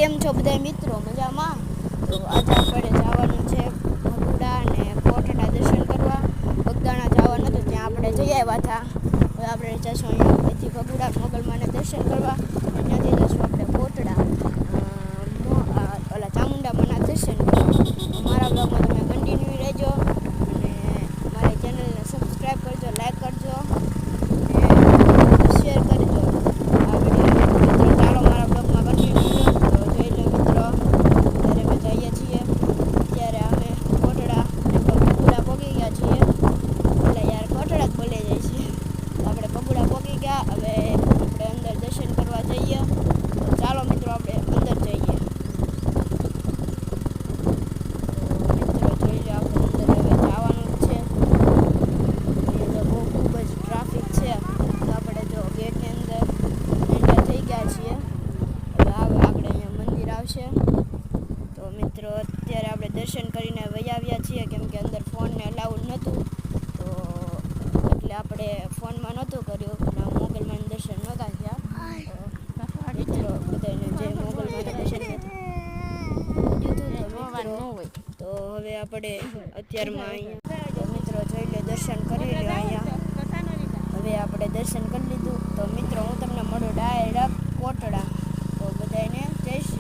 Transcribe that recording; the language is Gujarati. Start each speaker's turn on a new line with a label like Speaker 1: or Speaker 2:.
Speaker 1: કેમ છો બધા મિત્રો? મજામાં? તો આજે આપણે જવાનું છે ભગુડા અને કોટડા દર્શન કરવા. બગદાણા જવાનું હતું, ત્યાં આપણે જઈ આવ્યા હતા. હવે આપણે જઈશું અહીંયાથી ભગુડા મોગલમાને દર્શન કરવા, અને ત્યાંથી જઈશું આપણે કોટડા ઓલા ચામુંડામાના દર્શન કરવા. મારા બ્લોગમાં તમે કન્ટિન્યુ રહેજો અને મારી ચેનલને સબસ્ક્રાઈબ કરજો, લાઈક કરજો અને શેર કરજો આ વિડીયો. ચાલો મારા બ્લોગમાં કન્ટિન્યુ તો મિત્રો અત્યારે આપણે દર્શન કરીને વહી આવ્યા છીએ, કેમ કે અંદર ફોનને અલાઉડ નહોતું, તો એટલે આપણે ફોનમાં નહોતું કર્યું અને મોગલમાના દર્શન નહોતા થયા. મિત્રો બધાને જે મોગલમાના દર્શન તો હવે આપણે અત્યારમાં અહીંયા તો મિત્રો જોઈ લે દર્શન કરી લે અહીંયા. હવે આપણે દર્શન કરી લીધું. તો મિત્રો હું તમને મળું ડાયરેક્ટ કોટડા. તો બધાને